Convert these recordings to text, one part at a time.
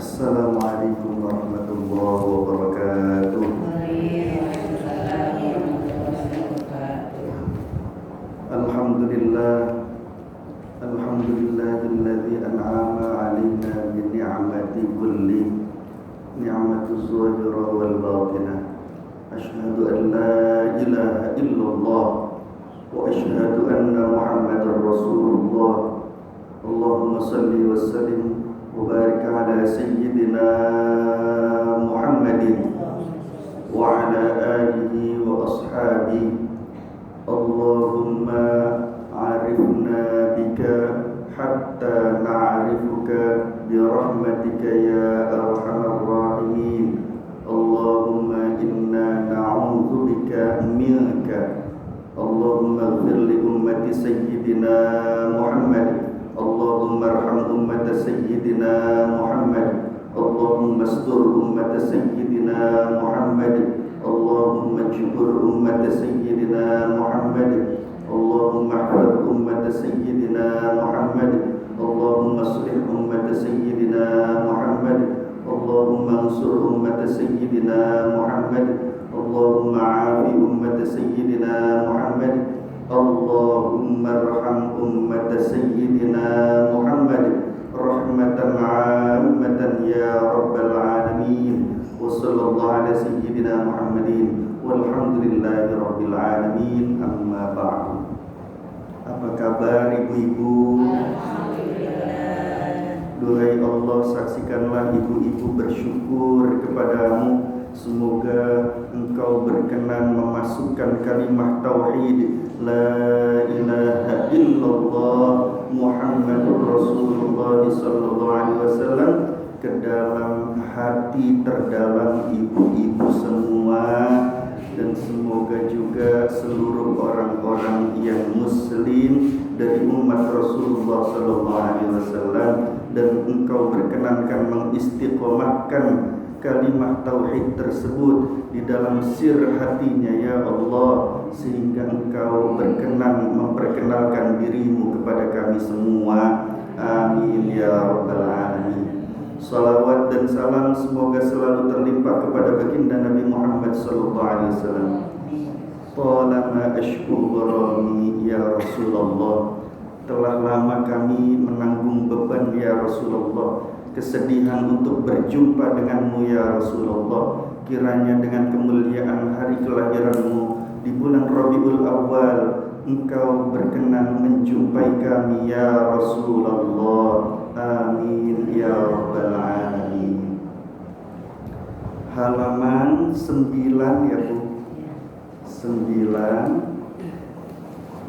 Assalamualaikum warahmatullahi wabarakatuh. Alhamdulillah, alhamdulillahilladzi an'ama 'alaina bi ni'mati kulli ni'matu zahirah wal batinah. Asyhadu an la ilaha illallah wa asyhadu anna Muhammadar Rasulullah. Allahumma salli wa sallim wa barik ala sayyidina Muhammadin wa ala alihi wa ashabihi. Allahumma arifna bika hatta na'rifuka bi rahmatika ya arhamar rahimin. Allahumma inna na'udzu bika minka. Allahumma ighfir li ummati sayyidina Muhammad. Allahumma arham ummata sayyidina Muhammad. Allahumma astur ummata sayyidina Muhammad. Allahumma jibur ummata sayyidina Muhammad. Allahumma hafidh ummata sayyidina Muhammad. Allahumma aslih ummata sayyidina Muhammad. Allahumma ansur ummata sayyidina Muhammad. Allahumma afi ummata sayyidina Muhammad. Allahumma arham ummata sayyidina Muhammad rahmatan 'ammatan ya rabbal alamin. Wa sallallahu ala sayyidina Muhammadin walhamdulillahi rabbil alamin. Amma ba'du. Apa kabar ibu-ibu? Duhai Allah, saksikanlah ibu-ibu bersyukur kepadamu. Semoga engkau berkenan memasukkan kalimah tauhid la ilaha illallah Muhammadur Rasulullah sallallahu alaihi wasallam ke dalam hati terdalam ibu-ibu semua, dan semoga juga seluruh orang-orang yang muslim dari umat Rasulullah sallallahu alaihi wasallam, dan engkau berkenankan mengistiqomahkan kalimah tauhid tersebut di dalam sir hatinya ya Allah, sehingga engkau berkenan memperkenalkan dirimu kepada kami semua. Amin ya rabbal alamin. Salawat dan salam semoga selalu terlimpah kepada baginda Nabi Muhammad sallallahu alaihi wasallam. Talama ashku gharami ya Rasulullah. Telah lama kami menanggung beban ya Rasulullah, kesedihan untuk berjumpa denganmu ya Rasulullah. Kiranya dengan kemuliaan hari kelahiranmu di bulan Rabiul Awal, engkau berkenan menjumpai kami ya Rasulullah. Amin ya rabbal alamin. Halaman 9 ya Bu. 9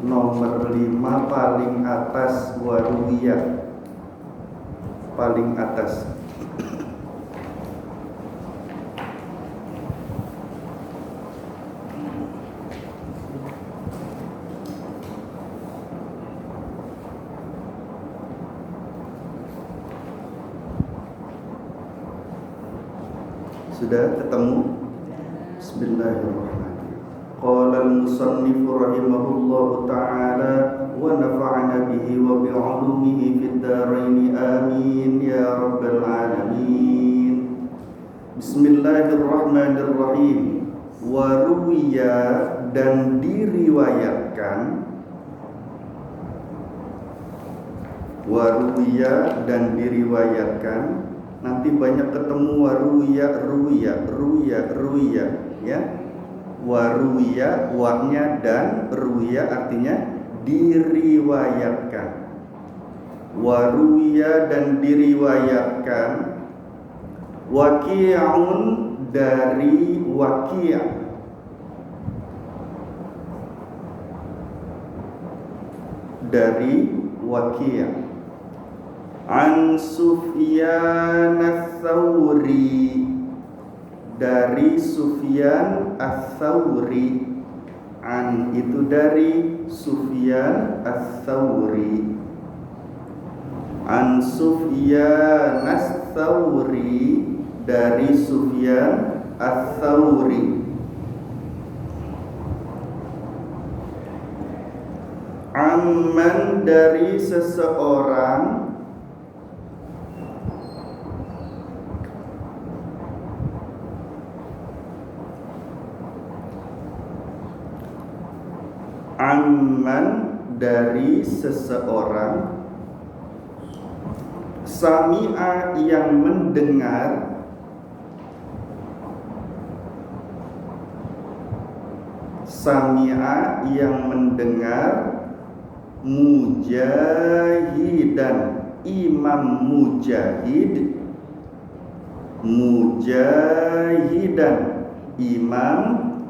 nomor 5 paling atas, waruwiyah paling atas. Sudah ketemu? Bismillahirrahmanirrahim. Qala al-musannif rahimahullahu ta'ala wa nafa'ana bihi wa bi'ulumihi fid dharain amin ya rabbal alamin. Bismillahirrahmanirrahim. Wa ruwiya, dan diriwayatkan, wa ruwiya dan diriwayatkan. Nanti banyak ketemu waruya, ruya ya. Waruya, waknya dan ruya artinya diriwayatkan. Waruya dan diriwayatkan. Waqi'un, dari Waqi'. Dari Waqi'. An Sufyan ats-Tsauri, dari Sufyan ats-Tsauri. An itu dari Sufyan ats-Tsauri. An Sufyan ats-Tsauri, dari Sufyan ats-Tsauri. Amman, dari seseorang. amman dari seseorang, sami'a yang mendengar, sami'a yang mendengar, mujahidan Imam Mujahid, mujahidan Imam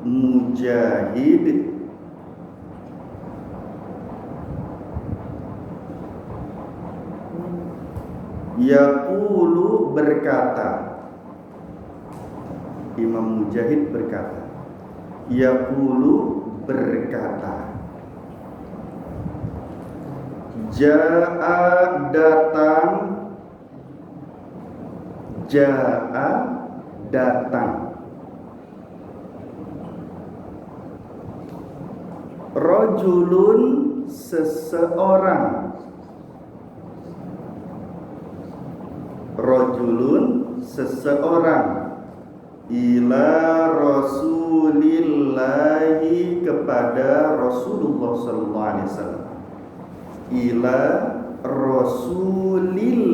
Mujahid, yaqulu berkata, Imam Mujahid berkata, yaqulu berkata, ja'a datang, ja'a datang, rajulun seseorang, rajulun seseorang, ila rasulillahi kepada Rasulullah sallallahu alaihi wasallam, ila rasulillahi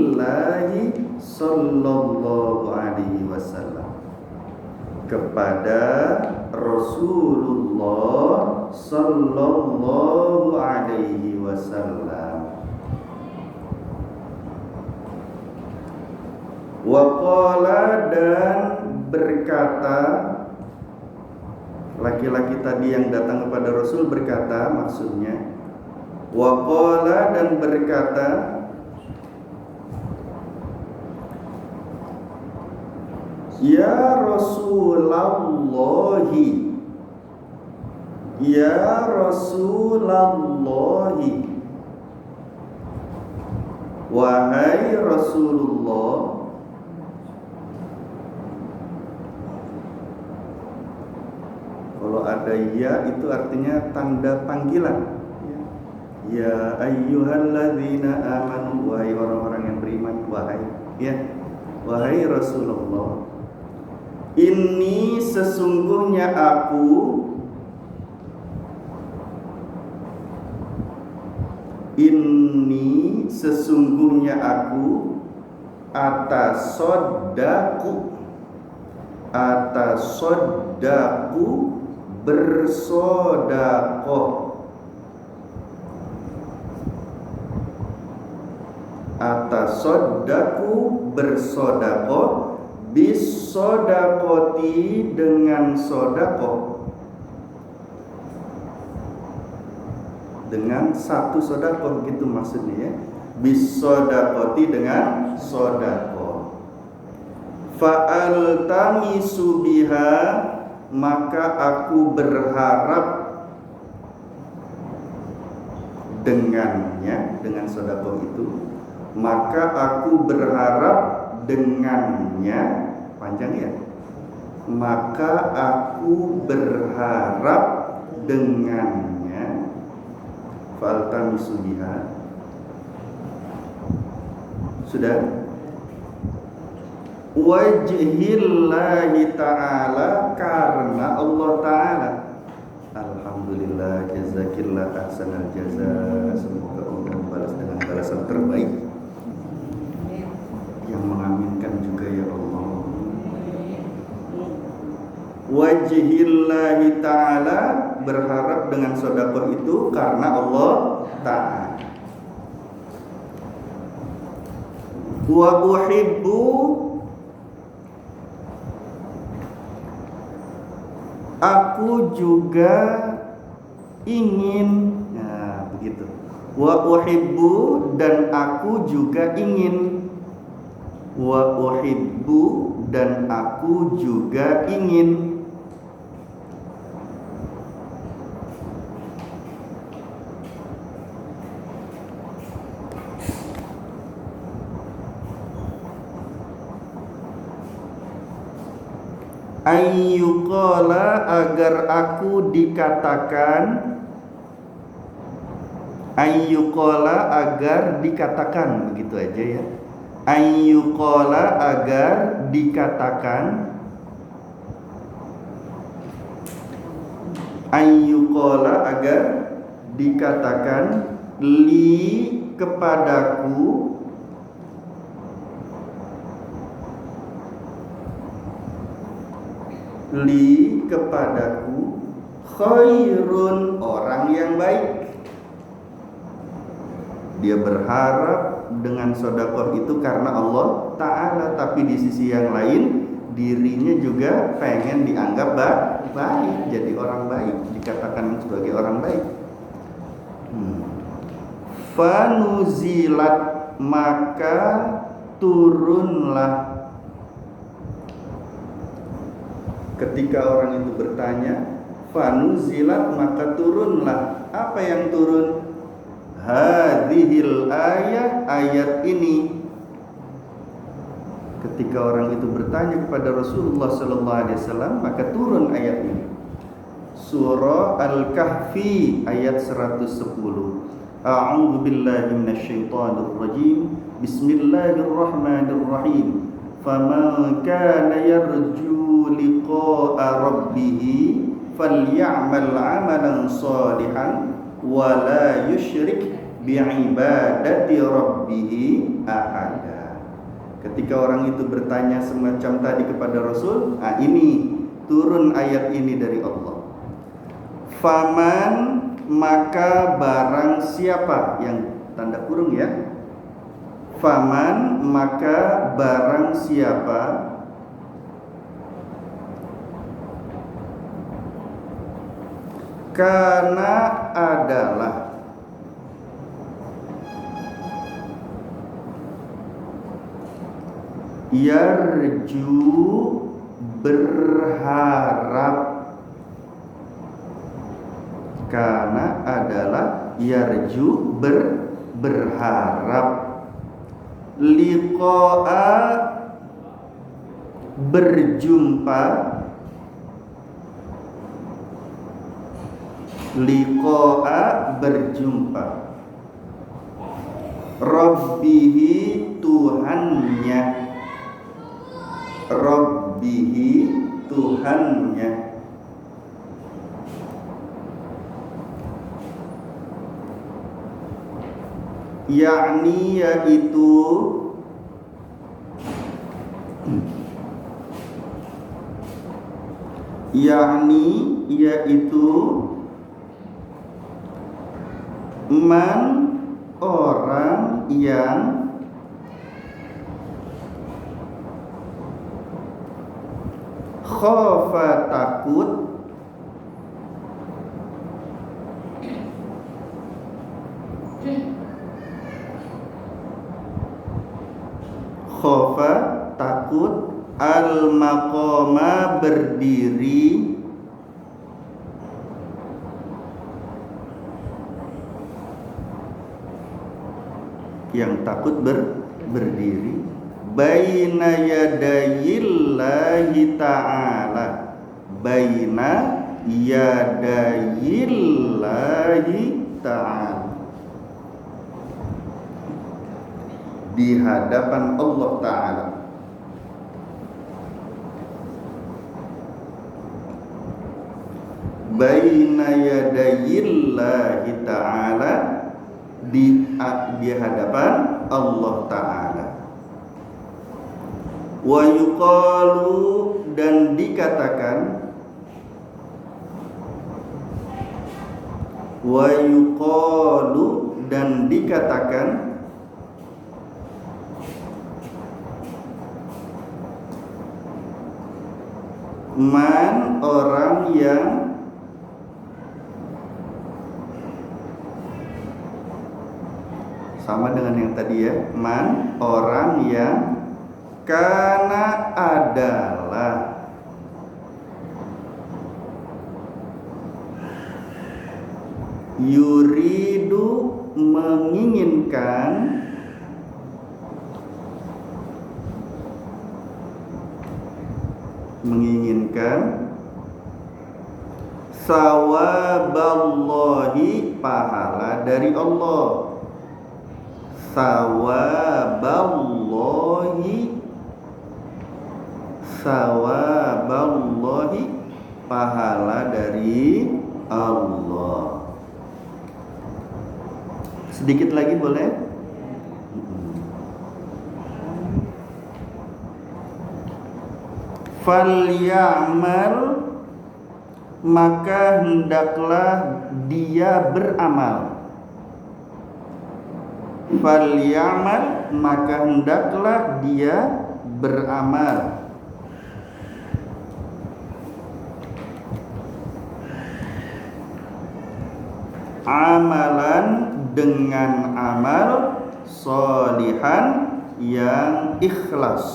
sallallahu alaihi wasallam, kepada Rasulullah sallallahu alaihi wasallam. Wa qala dan berkata, laki-laki tadi yang datang kepada Rasul berkata, maksudnya wa qala dan berkata, ya Rasulallahi, ya Rasulallahi, wahai Rasulullah. Kalau ada ya itu artinya tanda panggilan. Ya ayyuhalladzina amanu, wahai orang-orang yang beriman, wahai, ya, wahai Rasulullah, ini sesungguhnya aku, ini sesungguhnya aku, atasodaku, atasodaku bersodakoh, atasodaku bersodakoh, bisodakoti dengan sodakoh, dengan satu sodakoh gitu maksudnya ya, bisodakoti dengan sodakoh. Fa'altamisu biha, maka aku berharap dengannya, dengan sodakoh itu, maka aku berharap dengannya, panjang ya, maka aku berharap dengannya, faltamisu biha, sudah, wajhillahi ta'ala, karena Allah ta'ala. Alhamdulillah, jazakillah ahsanal jaza, semoga Allah membalas dengan balasan terbaik, yang mengaminkan juga ya Allah. Wajhillahi ta'ala, berharap dengan sedekah itu karena Allah ta'ala. Wa uhibbu, aku juga ingin, nah begitu. Wa uhibbu, dan aku juga ingin. Wa uhibbu, dan aku juga ingin. Ayyuqala, agar aku dikatakan, ayyuqala, agar dikatakan, begitu aja ya. Ayyuqala, agar dikatakan, ayyuqala, agar dikatakan li kepadaku khairun orang yang baik. Dia berharap dengan sedekah itu karena Allah Ta'ala, tapi di sisi yang lain dirinya juga pengen dianggap baik, jadi orang baik, dikatakan sebagai orang baik. Fanuzilat, maka turunlah. Ketika orang itu bertanya, fanuzilat, maka turunlah. Apa yang turun? Hadhil ayat ini. Ketika orang itu bertanya kepada Rasulullah sallallahu alaihi wasallam, maka turun ayat ini. Surah Al-Kahfi ayat 110. A'udzu billahi minasyaitonir rajim. Bismillahirrahmanirrahim. Faman kana yarju liqa'a rabbih falyamal 'amalan shalihan wa la yusyrik bi'ibadati rabbih ahada. Ketika orang itu bertanya semacam tadi kepada Rasul, ini turun ayat ini dari Allah. Faman, maka barang siapa, yang tanda kurung ya. Faman, maka barang siapa karena adalah yarju berharap, karena adalah yarju berharap, liqa'a berjumpa, liqa'a berjumpa, rabbihi Tuhannya, rabbihi Tuhannya, yakni yaitu man orang yang khofa takut, khofa takut, al-maqama berdiri, yang takut berdiri, baina yadayillahi ta'ala, baina yadayillahi ta'ala, di hadapan Allah Ta'ala. Baina yadayillahi ta'ala, di hadapan Allah Ta'ala. Wa yuqalu, dan dikatakan, wa yuqalu, dan dikatakan, man orang yang sama dengan yang tadi ya, man orang yang kana adalah yuridu menginginkan sawaballahi, pahala dari Allah, sawaballahi, pahala dari Allah. Sedikit lagi boleh? Falyamal, maka hendaklah dia beramal. Falyamal, maka hendaklah dia beramal. Amalan, dengan amal, sholihan, yang ikhlas,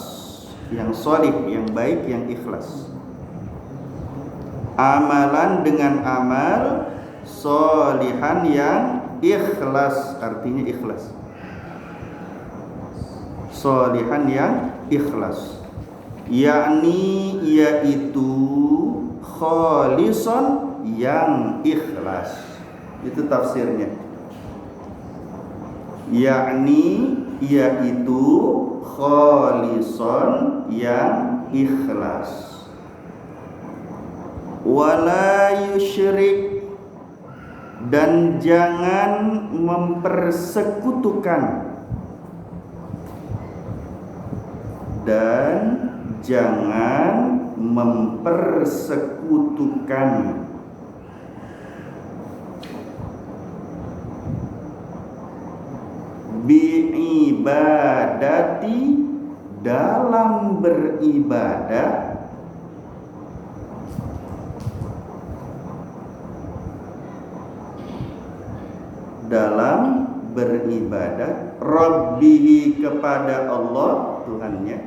yang sholih, yang baik, yang ikhlas. Amalan dengan amal, sholihan, yang ikhlas, artinya ikhlas. Sholihan, yang ikhlas, yakni yaitu kholison, yang ikhlas. Itu tafsirnya. Yakni yaitu kholison, yang ikhlas. Wala yusyrik, dan jangan mempersekutukan, dan jangan mempersekutukan biibadati, dalam beribadah, dalam beribadah, Rabbihi, kepada Allah Tuhannya,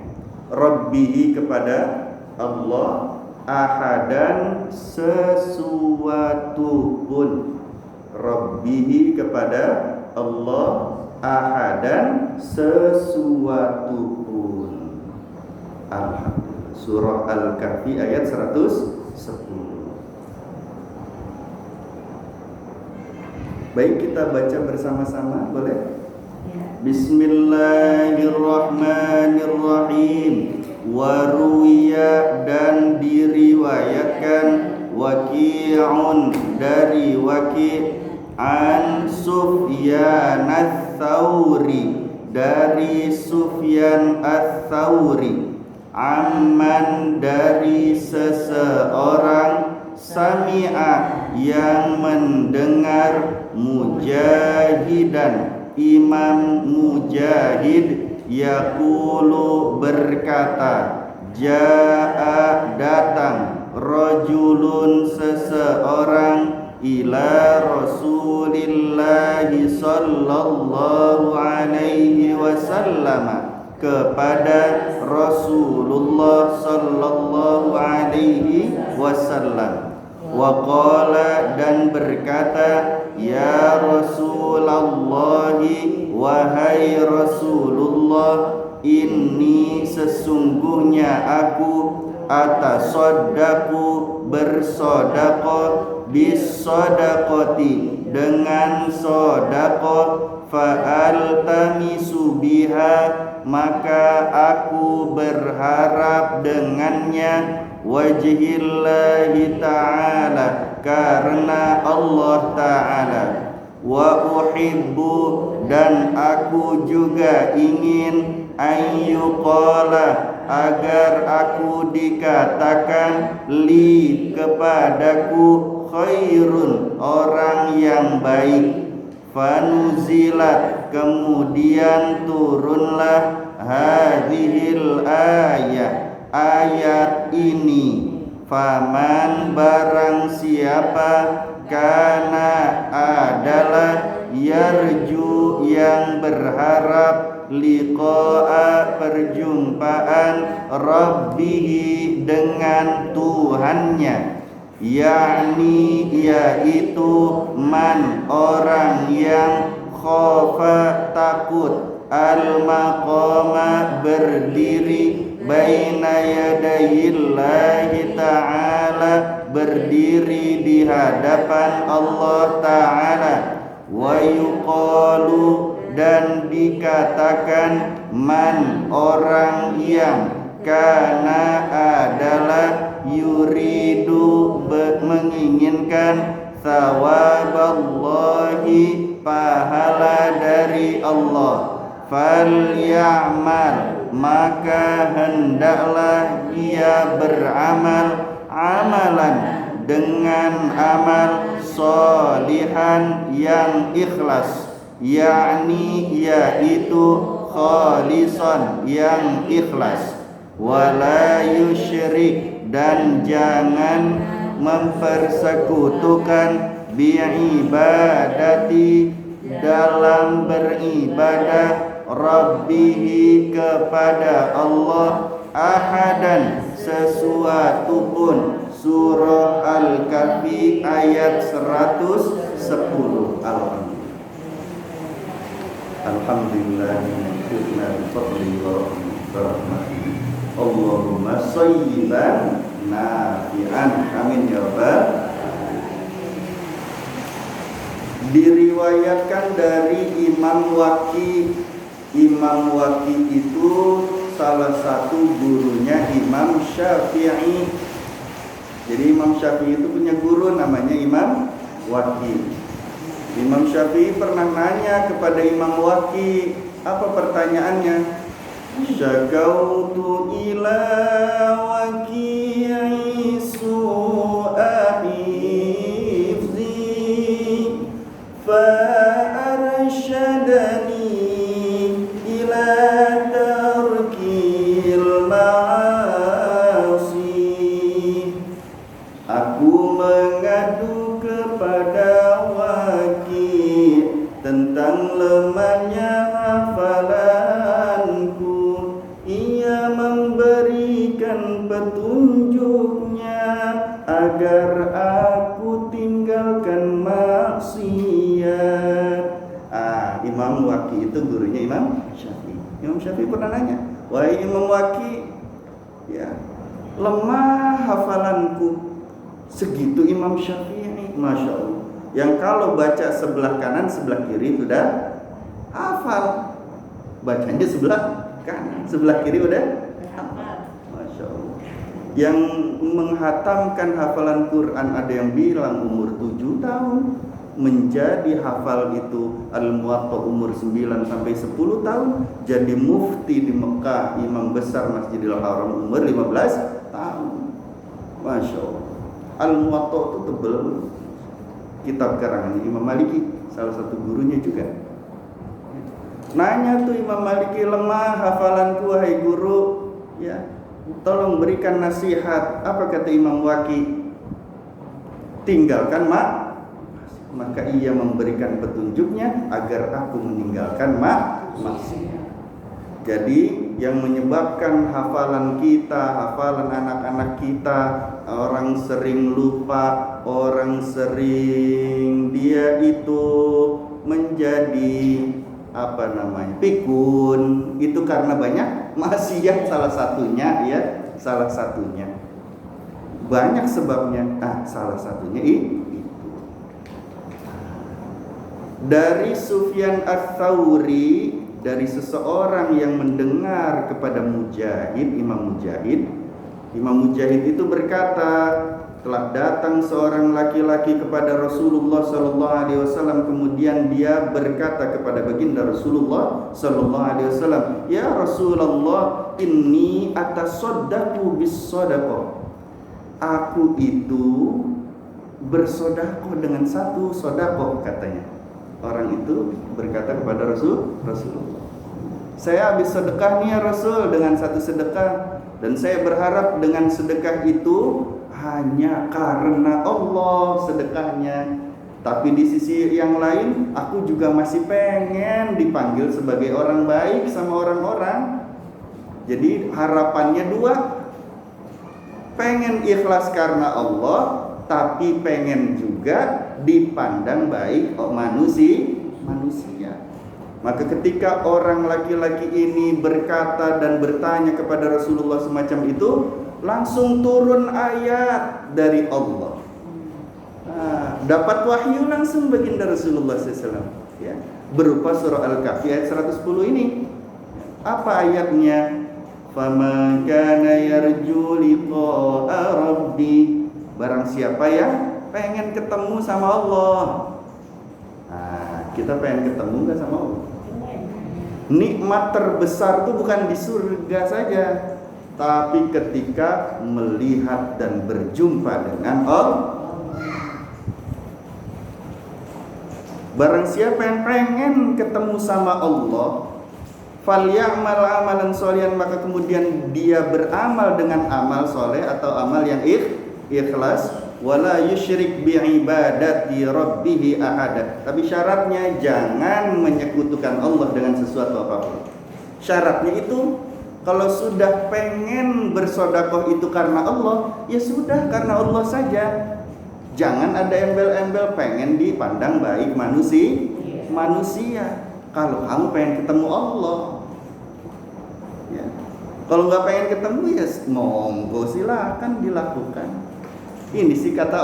Rabbihi, kepada Allah, ahadan, sesuatu pun, Rabbihi, kepada Allah, ahadan, sesuatu pun. Alhamdulillah. Surah Al-Kahfi ayat 110. Baik, kita baca bersama-sama, boleh? Bismillahirrahmanirrahim. Waruya, dan diriwayatkan, Waqi'un, dari Waqi', an Sufyan ats-Tsauri, dari Sufyan ats-Tsauri, amman, dari seseorang, sami'a, yang mendengar, Mujahidan, Imam Mujahid, yaqulu, berkata, jaa, datang, rajulun, seseorang, ila Rasulillahi sallallahu alaihi wasallam, kepada Rasulullah sallallahu alaihi wasallam. Wa qala, dan berkata, ya Rasulullah, wahai Rasulullah, inni, sesungguhnya aku, atasaddaqu, bersedekah, bisadaqati, dengan sedekah, fa'altamisu biha, maka aku berharap dengannya, wajhillahi ta'ala, karena Allah Ta'ala, wa uhibbu, dan aku juga ingin, ayyuqala, agar aku dikatakan, li, kepadaku, khairun, orang yang baik. Fanuzilat, kemudian turunlah, hadhil ayat, ayat ini. Faman, barang siapa, kana, adalah, yarju, yang berharap, liqa'a, perjumpaan, rabbihi, dengan Tuhannya, yakni yaitu man, orang yang khofa, takut, al-maqama, berdiri, baina yadayillahi ta'ala, berdiri di hadapan Allah Ta'ala. Wa yuqalu, dan dikatakan, man, orang yang, kana, adalah, yuridu, menginginkan, thawaballahi, pahala dari Allah. Falyamal, maka hendaklah ia beramal amalan dengan amal solihan yang ikhlas, yakni yaitu khalisan yang ikhlas. Wala yusyrik, dan jangan mempersekutukan bi'ibadati, dalam beribadah, Rabbihi, kepada Allah, ahadan, sesuatu pun. Surah Al-Kahfi ayat 110. Alhamdulillah Allahumma shayyiban nafi'an. Amin ya rabbal. Diriwayatkan dari Imam Waqi. Imam Waqi itu salah satu gurunya Imam Syafi'i. Jadi Imam Syafi'i itu punya guru namanya Imam Waqi. Imam Syafi'i pernah nanya kepada Imam Waqi. Apa pertanyaannya? Syakautu ila waqi'i su'a hifzi fa'arsyadani ila tarkil ma'asi. Aku mengadu kepada Waqi tentang lemahnya hafalanku. Ia memberikan petunjuknya agar aku tinggalkan maksiat. Imam Waqi itu gurunya Imam Syafi'i. Imam Syafi'i pernah nanya, wahai Imam Waqi, ya, lemah hafalanku. Segitu Imam Syafi'i, masya Allah. Yang kalau baca sebelah kanan, sebelah kiri sudah hafal. Bacanya sebelah kanan, sebelah kiri udah hafal. Masya Allah. Yang menghatamkan hafalan Quran ada yang bilang umur 7 tahun. Menjadi hafal itu Al-Muwatta umur 9 sampai 10 tahun. Jadi mufti di Mekah, imam besar Masjidil Haram umur 15 tahun. Masya Allah. Al-Muwatta itu tebel. Kitab karangan Imam Maliki, salah satu gurunya juga. Nanya tuh Imam Maliki, lemah hafalanku wahai guru, ya, tolong berikan nasihat. Apa kata Imam Waqi? Tinggalkan maka ia memberikan petunjuknya agar aku meninggalkan maksiat. Jadi yang menyebabkan hafalan kita, hafalan anak-anak kita, orang sering lupa, orang sering dia itu menjadi pikun, itu karena banyak maksiat, salah satunya ya, salah satunya. Banyak sebabnya, salah satunya itu. Dari Sufyan Ats-Tsauri, dari seseorang yang mendengar kepada Mujahid, Imam Mujahid itu berkata, telah datang seorang laki-laki kepada Rasulullah sallallahu alaihi wasallam, kemudian dia berkata kepada baginda Rasulullah sallallahu alaihi wasallam, "Ya Rasulullah, inni atasaddaqu bis-shadaqah." Aku itu bersedekah dengan satu sedekah, katanya. Orang itu berkata kepada Rasulullah, "Saya habis sedekah nih ya Rasul, dengan satu sedekah, dan saya berharap dengan sedekah itu hanya karena Allah sedekahnya. Tapi di sisi yang lain, aku juga masih pengen dipanggil sebagai orang baik sama orang-orang." Jadi harapannya dua, pengen ikhlas karena Allah, tapi pengen juga dipandang baik manusia. Maka ketika orang laki-laki ini berkata dan bertanya kepada Rasulullah semacam itu, langsung turun ayat dari Allah. Dapat wahyu langsung baginda Rasulullah SAW, ya, berupa surah Al-Kahfi ayat 110 ini. Apa ayatnya? "Faman kana yarju liqa'a rabbi", barang siapa yang pengen ketemu sama Allah. Kita pengen ketemu nggak sama Allah? Nikmat terbesar itu bukan di surga saja, tapi ketika melihat dan berjumpa dengan Allah. Barang siapa yang pengen ketemu sama Allah, falyamal amalan sholihan, maka kemudian dia beramal dengan amal soleh atau amal yang ikhlas, wala yusyrik bi'ibadati rabbih ahada. Tapi syaratnya jangan menyekutukan Allah dengan sesuatu apapun. Syaratnya itu kalau sudah pengen bersedekah itu karena Allah, ya sudah karena Allah saja. Jangan ada embel-embel pengen dipandang baik manusia. Kalau kamu pengen ketemu Allah, ya. Kalau nggak pengen ketemu ya monggo silakan dilakukan. Ini sih kata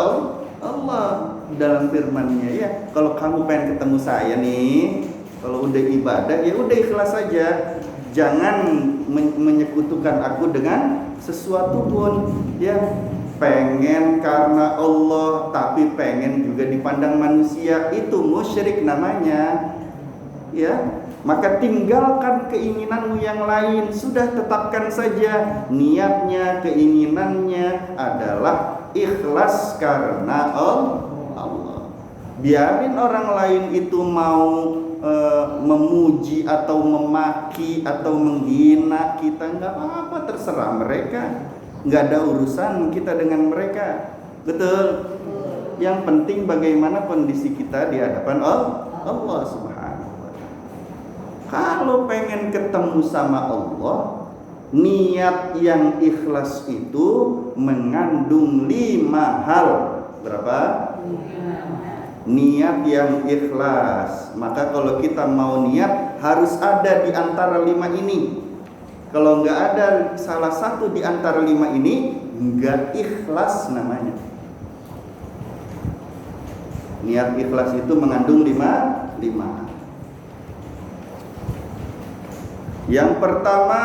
Allah dalam firman-Nya, ya. Kalau kamu pengen ketemu saya nih, kalau udah ibadah ya udah ikhlas saja. Jangan menyekutukan aku dengan sesuatu pun, ya. Pengen karena Allah tapi pengen juga dipandang manusia, itu musyrik namanya, ya. Maka tinggalkan keinginanmu yang lain, sudah tetapkan saja niatnya, keinginannya adalah ikhlas karena Allah. Biarin orang lain itu mau memuji atau memaki atau menghina kita, nggak apa-apa, terserah mereka. Nggak ada urusan kita dengan mereka. Betul. Yang penting bagaimana kondisi kita di hadapan Allah Subhanahu wa ta'ala. Kalau pengen ketemu sama Allah, niat yang ikhlas itu mengandung 5 hal. Berapa? Niat yang ikhlas. Maka kalau kita mau niat harus ada di antara 5 ini. Kalau nggak ada salah satu di antara 5 ini, nggak ikhlas namanya. Niat ikhlas itu mengandung 5. Yang pertama,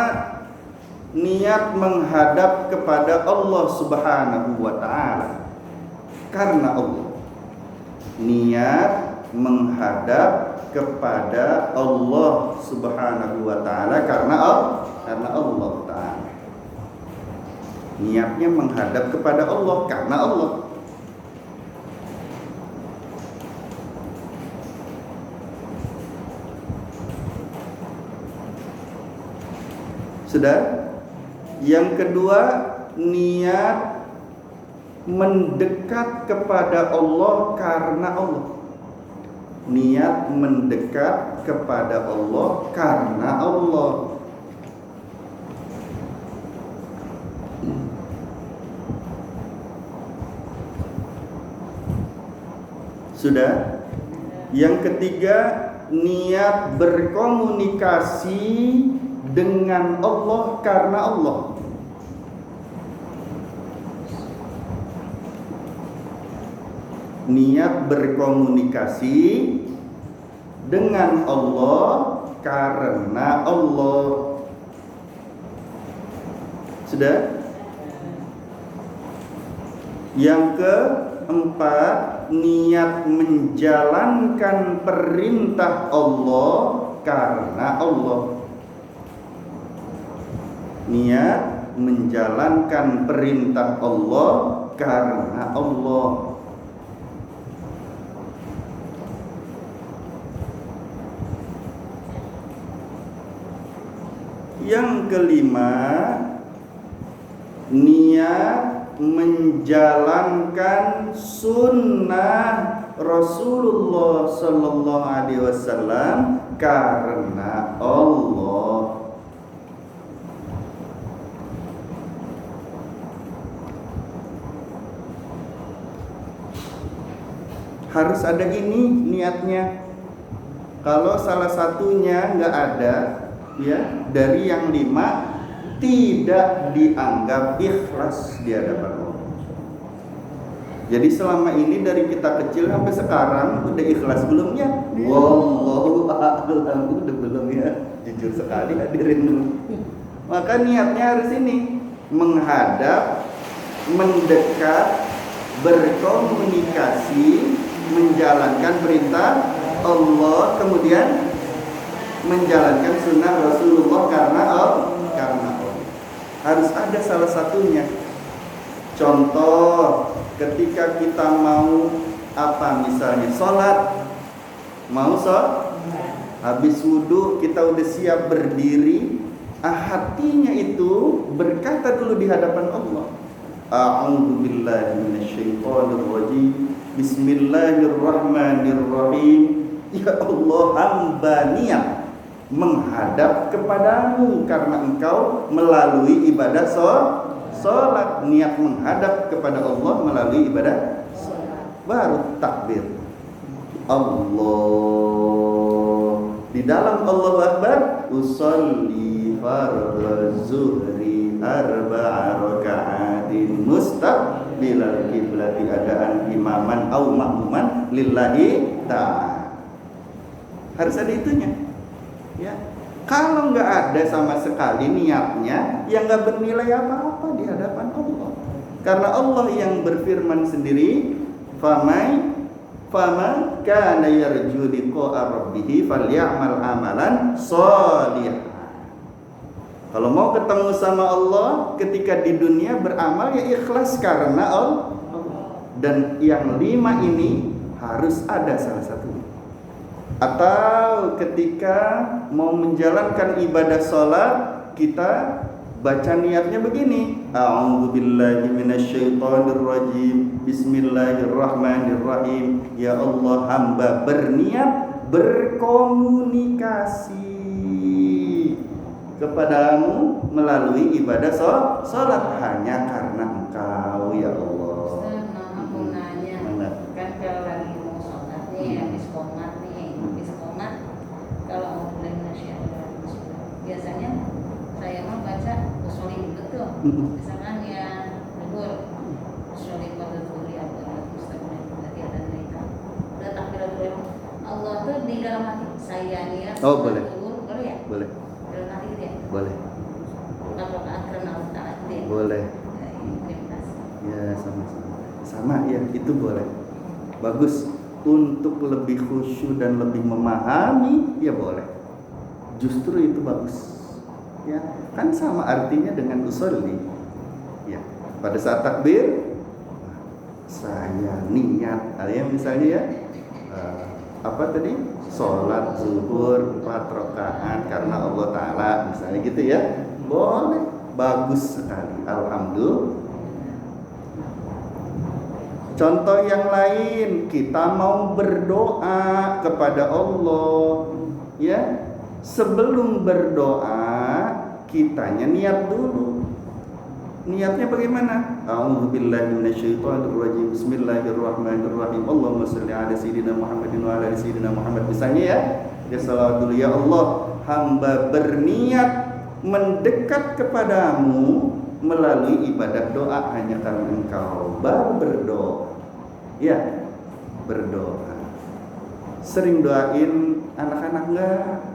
niat menghadap kepada Allah Subhanahu wa ta'ala karena Allah. Niat menghadap kepada Allah Subhanahu wa ta'ala karena Allah ta'ala. Niatnya menghadap kepada Allah karena Allah. Sudah? Yang kedua, niat mendekat kepada Allah karena Allah. Niat mendekat kepada Allah karena Allah. Sudah? Yang ketiga, niat berkomunikasi dengan Allah karena Allah. Niat berkomunikasi dengan Allah karena Allah. Sudah? Yang keempat, niat menjalankan perintah Allah karena Allah. Niat menjalankan perintah Allah karena Allah. Yang kelima, niat menjalankan sunnah Rasulullah Sallallahu Alaihi Wasallam karena Allah. Harus ada ini niatnya. Kalau salah satunya nggak ada, ya, dari yang 5 tidak dianggap ikhlas di hadapan Allah. Jadi selama ini dari kita kecil sampai sekarang udah ikhlas belum ya? Wallahu a'lam, udah belum ya? Jujur sekali hadirin. Maka niatnya harus ini, menghadap, mendekat, berkomunikasi, menjalankan perintah Allah, kemudian menjalankan sunnah Rasulullah karena Allah. Harus ada salah satunya. Contoh, ketika kita mau misalnya sholat, habis wudhu kita udah siap berdiri, hatinya itu berkata dulu di hadapan Allah, a'udzu billahi minasyaitonir rajim, bismillahirrahmanirrahim. Ya Allah, hamba niat menghadap kepadamu karena engkau melalui ibadah sholat, niat menghadap kepada Allah melalui ibadah sholat. Baru takbir Allah. Di dalam Allahu Akbar, usolli fardhu zuhri arba'a raka'atin mustaqbilal qiblati adaan imaman au ma'muman lillahi ta'ala. Harus ada itunya. Ya. Kalau nggak ada sama sekali niatnya, ya nggak bernilai apa-apa di hadapan Allah. Karena Allah yang berfirman sendiri, Faman kana yarju liqa'a rabbih falyamal amalan sholihan. Kalau mau ketemu sama Allah ketika di dunia, beramal ya ikhlas karena Allah. Dan yang 5 ini harus ada salah satunya. Atau ketika mau menjalankan ibadah sholat, kita baca niatnya begini, a'udzu billahi minasyaitonir rajim, bismillahirrahmanirrahim. Ya Allah, hamba berniat berkomunikasi kepadamu melalui ibadah sholat hanya karena Engkau ya Allah. Aku nanya, kan kalau lagi mau sholat nih, habis qomat, kalau mau mulai nasyarakat, biasanya saya mau baca usolin betul. Misalkan yang libur usolin pada tuli apa mustaqbil berarti ada mereka. Udah takbiratul Allah tuh di dalam hati saya niat. Oh boleh. Boleh ya? Boleh. Dalam hati dia. Boleh. Kalau karena Allah Taala dia. Boleh. Ya sama ya, itu boleh. Bagus. Untuk lebih khusyuk dan lebih memahami, ya boleh. Justru itu bagus. Ya, kan sama artinya dengan usolli. Ya, pada saat takbir, saya niat, misalnya ya, apa tadi? Sholat zuhur 4 rakaat karena Allah Ta'ala, misalnya gitu ya. Boleh, bagus sekali. Alhamdulillah. Contoh yang lain, kita mau berdoa kepada Allah, ya. Sebelum berdoa, kitanya niat dulu. Niatnya bagaimana? A'udzu billahi minasyaitonir rajim. Bismillahirrahmanirrahim. Allahumma shalli ala sayyidina Muhammadin wa ala sayyidina Muhammad. Misalnya ya, dia salawat dulu, ya Allah, hamba berniat mendekat kepadamu melalui ibadah doa hanya karena Engkau. Baru berdoa. Ya, berdoa. Sering doain anak-anak enggak?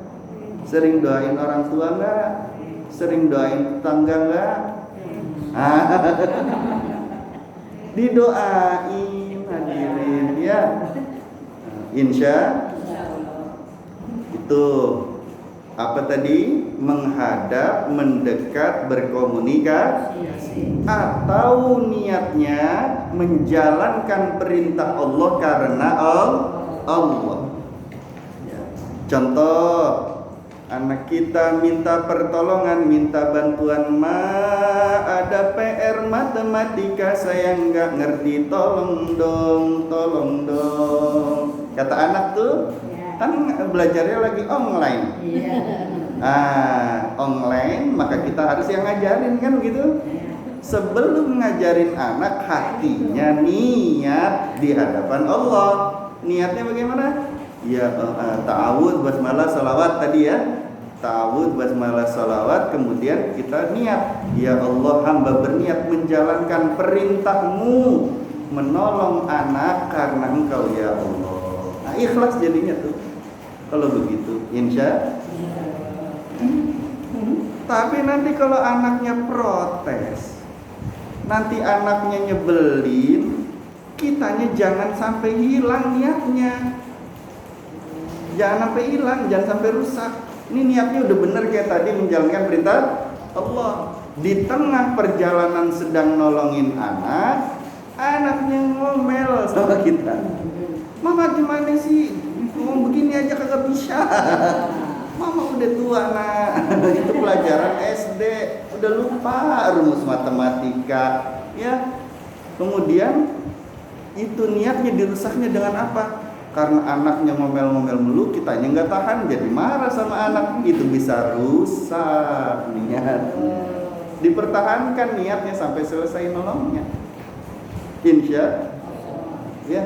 Sering doain orang tua enggak? Sering doain tetangga enggak? Didoain hadirin ya. Insya itu apa tadi? Menghadap, mendekat, berkomunikasi, atau niatnya menjalankan perintah Allah karena Allah. Ya. Contoh, anak kita minta pertolongan, minta bantuan, ada PR matematika saya nggak ngerti, tolong dong. Kata anak tuh, kan belajarnya lagi online. Online, maka kita harus yang ngajarin kan gitu. Sebelum ngajarin anak, hatinya niat di hadapan Allah. Niatnya bagaimana? Ya, ta'awud, basmalah, salawat tadi ya. Ta'awud, basmalah, salawat, kemudian kita niat, ya Allah, hamba berniat menjalankan perintahmu, menolong anak karena Engkau ya Allah. Nah, ikhlas jadinya tuh kalau begitu, insya. Tapi nanti kalau anaknya protes, nanti anaknya nyebelin, kitanya jangan sampai hilang niatnya. jangan sampai hilang, jangan sampai rusak. Ini niatnya udah bener kayak tadi menjalankan perintah Allah. Di tengah perjalanan sedang nolongin anak, anaknya ngomel sama kita. Mama gimana sih? Ngomong begini aja kagak bisa. Mama udah tua nak. Itu pelajaran SD, udah lupa rumus matematika. Ya. Kemudian itu niatnya dirusaknya dengan apa? Karena anaknya ngomel-ngomel mulu, kitanya nggak tahan, jadi marah sama anak. Itu bisa rusak niat. Dipertahankan niatnya sampai selesai nolongnya. Insya ya.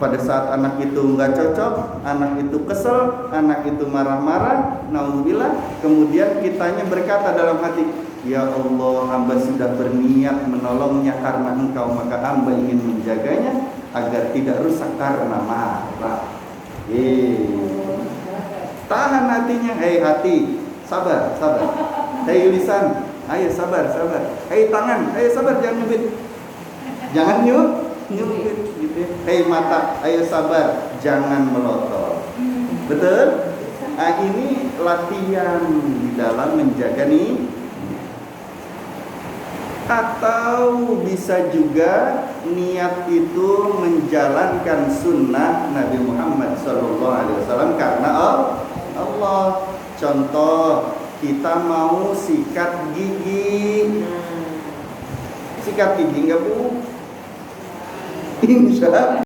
Pada saat anak itu nggak cocok, anak itu kesel, anak itu marah-marah, naudzubillah, kemudian kitanya berkata dalam hati, ya Allah, hamba sudah berniat menolongnya karena engkau, maka hamba ingin menjaganya agar tidak rusak karena marah. Tahan hatinya, hei hati, sabar, sabar. Hei lisan, ayo sabar, sabar. Hei tangan, ayo sabar, jangan nyubit. Jangan nyubit gitu. Hei mata, ayo sabar, jangan melotot. Betul? Nah, ini latihan di dalam menjaga nih. Atau bisa juga niat itu menjalankan sunnah Nabi Muhammad SAW karena Allah. Contoh, kita mau sikat gigi. Sikat gigi nggak Bu? Insya